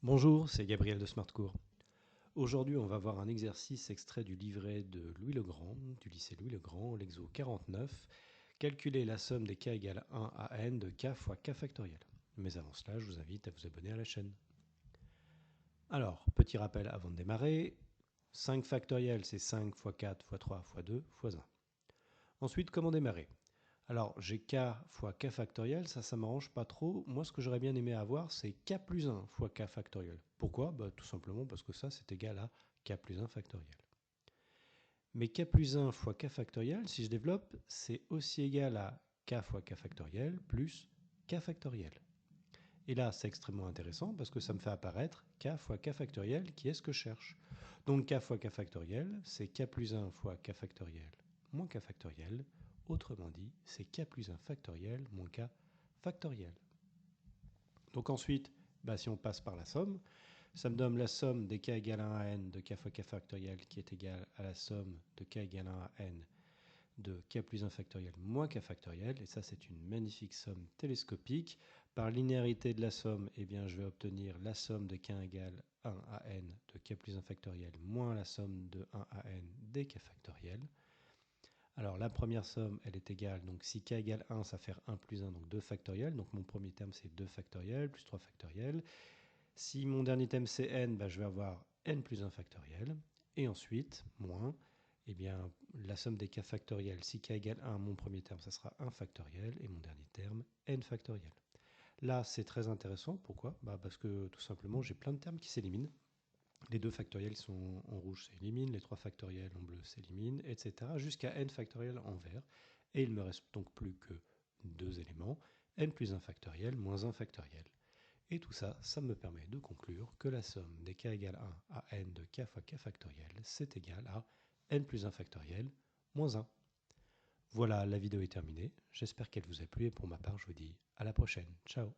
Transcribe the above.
Bonjour, c'est Gabriel de SmartCours. Aujourd'hui, on va voir un exercice extrait du livret de Louis le Grand, du lycée Louis le Grand, l'exo 49. Calculer la somme des k égale 1 à n de k fois k factoriel. Mais avant cela, je vous invite à vous abonner à la chaîne. Alors, petit rappel avant de démarrer. 5 factoriel, c'est 5 fois 4 fois 3 fois 2 fois 1. Ensuite, comment démarrer? Alors, j'ai k fois k factoriel, ça m'arrange pas trop. Moi, ce que j'aurais bien aimé avoir, c'est k plus 1 fois k factoriel. Pourquoi? Tout simplement parce que ça, c'est égal à k plus 1 factoriel. Mais k plus 1 fois k factoriel, si je développe, c'est aussi égal à k fois k factoriel plus k factoriel. Et là, c'est extrêmement intéressant parce que ça me fait apparaître k fois k factoriel qui est ce que je cherche. Donc k fois k factoriel, c'est k plus 1 fois k factoriel moins k factoriel. Autrement dit, c'est k plus 1 factoriel moins k factoriel. Donc ensuite, si on passe par la somme, ça me donne la somme des k égale 1 à n de k fois k factoriel qui est égale à la somme de k égale 1 à n de k plus 1 factoriel moins k factoriel. Et ça, c'est une magnifique somme télescopique. Par linéarité de la somme, je vais obtenir la somme de k égale 1 à n de k plus 1 factoriel moins la somme de 1 à n des k factoriel. Alors la première somme, elle est égale, donc si k égale 1, ça fait 1 plus 1, donc 2 factoriel. Donc mon premier terme, c'est 2 factoriel plus 3 factoriel. Si mon dernier terme, c'est n, je vais avoir n plus 1 factoriel. Et ensuite, moins, la somme des k factoriels. Si k égale 1, mon premier terme, ça sera 1 factoriel. Et mon dernier terme, n factoriel. Là, c'est très intéressant. Pourquoi? Parce que tout simplement, j'ai plein de termes qui s'éliminent. Les 2 factoriels sont en rouge, s'éliminent, les 3 factoriels en bleu s'éliminent, etc. jusqu'à n factoriel en vert. Et il ne me reste donc plus que 2 éléments, n plus 1 factoriel moins 1 factoriel. Et tout ça, ça me permet de conclure que la somme des k égale 1 à n de k fois k factoriel, c'est égal à n plus 1 factoriel moins 1. Voilà, la vidéo est terminée. J'espère qu'elle vous a plu et pour ma part, je vous dis à la prochaine. Ciao!